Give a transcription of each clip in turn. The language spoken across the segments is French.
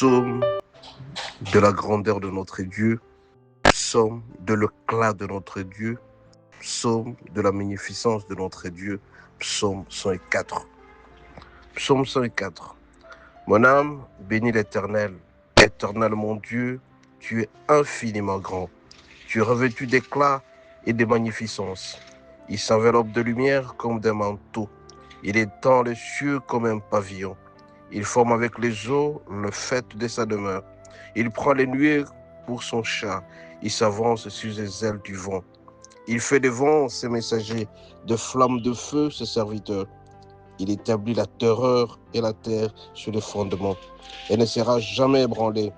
Psaume de la grandeur de notre Dieu, psaume de l'éclat de notre Dieu, psaume de la magnificence de notre Dieu, psaume 104. Psaume 104. Mon âme bénit l'Éternel. Éternel mon Dieu, tu es infiniment grand. Tu es revêtu d'éclat et de magnificence. Il s'enveloppe de lumière comme d'un manteau. Il étend les cieux comme un pavillon. Il forme avec les eaux le fait de sa demeure. Il prend les nuées pour son char. Il s'avance sur les ailes du vent. Il fait des vents ses messagers, de flammes de feu ses serviteurs. Il établit la terreur et la terre sur les fondements. Elle ne sera jamais ébranlée.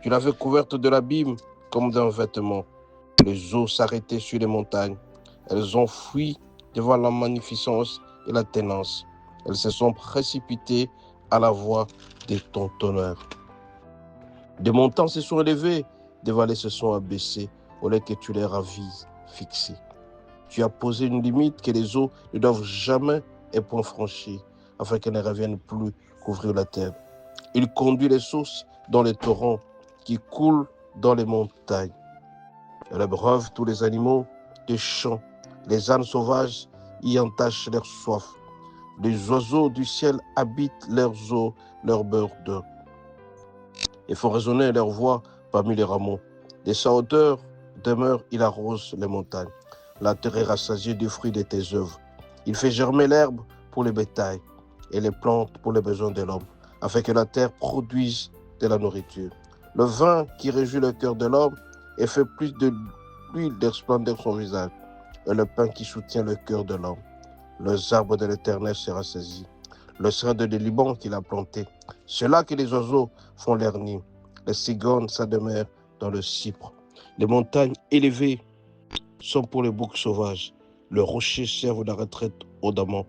Tu l'avais couverte de l'abîme comme d'un vêtement. Les eaux s'arrêtaient sur les montagnes. Elles ont fui devant la magnificence et la ténance. Elles se sont précipitées à la voix de ton tonnerre. Des montants se sont élevés, des vallées se sont abaissées, au lieu que tu les ravises fixées. Tu as posé une limite que les eaux ne doivent jamais et point franchir, afin qu'elles ne reviennent plus couvrir la terre. Il conduit les sources dans les torrents qui coulent dans les montagnes. Elle abreuve tous les animaux des champs. Les ânes sauvages y entachent leur soif. Les oiseaux du ciel habitent leurs eaux, leur beurre d'eau. Et font résonner leur voix parmi les rameaux. De sa hauteur demeure, il arrose les montagnes. La terre est rassasiée du fruit de tes œuvres. Il fait germer l'herbe pour les bétails et les plantes pour les besoins de l'homme, afin que la terre produise de la nourriture. Le vin qui réjouit le cœur de l'homme et fait plus de l'huile de splendeur son visage, et le pain qui soutient le cœur de l'homme. Les arbres de l'Éternel sera saisi, le cèdre de Liban qu'il a planté. C'est là que les oiseaux font leur nid. Les cigognes sa demeure dans le cypre. Les montagnes élevées sont pour les boucs sauvages. Le rocher servent de retraite aux damans.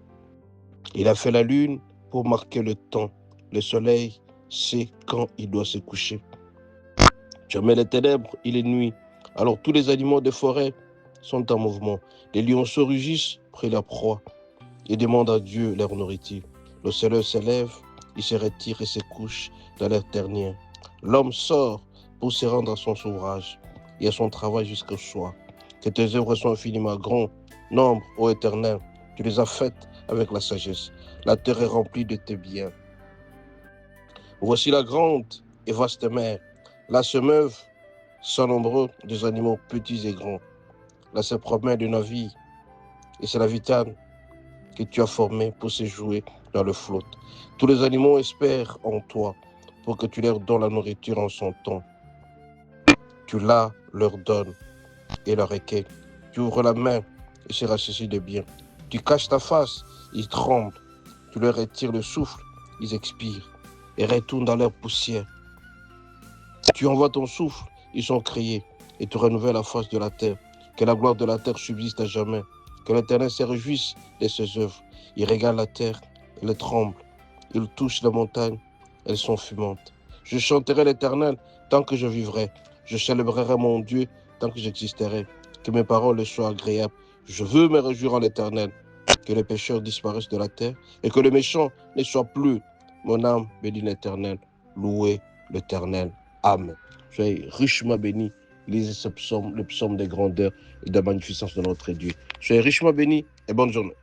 Il a fait la lune pour marquer le temps. Le soleil sait quand il doit se coucher. Tu mets les ténèbres et les nuits. Alors tous les animaux des forêts sont en mouvement. Les lionceaux rugissent près de leur proie et demandent à Dieu leur nourriture. Le soleil s'élève, il se retire et se couche dans leur ternière. L'homme sort pour se rendre à son ouvrage et à son travail jusqu'au soir. Que tes œuvres sont infiniment grandes, nombre, ô Éternel, tu les as faites avec la sagesse. La terre est remplie de tes biens. Voici la grande et vaste mer. Là se meuvent sans nombreux des animaux petits et grands. Là se promène de navire et c'est la vitane que tu as formée pour se jouer dans le flotte. Tous les animaux espèrent en toi pour que tu leur donnes la nourriture en son temps. Tu la leur donnes et leur recueilles. Tu ouvres la main et se rassaisit de bien. Tu caches ta face, ils tremblent. Tu leur retires le souffle, ils expirent et retournent dans leur poussière. Tu envoies ton souffle, ils sont criés et tu renouvelles la face de la terre. Que la gloire de la terre subsiste à jamais. Que l'Éternel se réjouisse de ses œuvres. Il regarde la terre, elle tremble. Il touche les montagnes, elles sont fumantes. Je chanterai l'Éternel tant que je vivrai. Je célébrerai mon Dieu tant que j'existerai. Que mes paroles soient agréables. Je veux me réjouir en l'Éternel. Que les pécheurs disparaissent de la terre et que les méchants ne soient plus. Mon âme bénit l'Éternel. Louez l'Éternel. Amen. Soyez richement bénis. Lisez ce psaume, le psaume des grandeurs et de la magnificence de notre Dieu. Soyez richement bénis et bonne journée.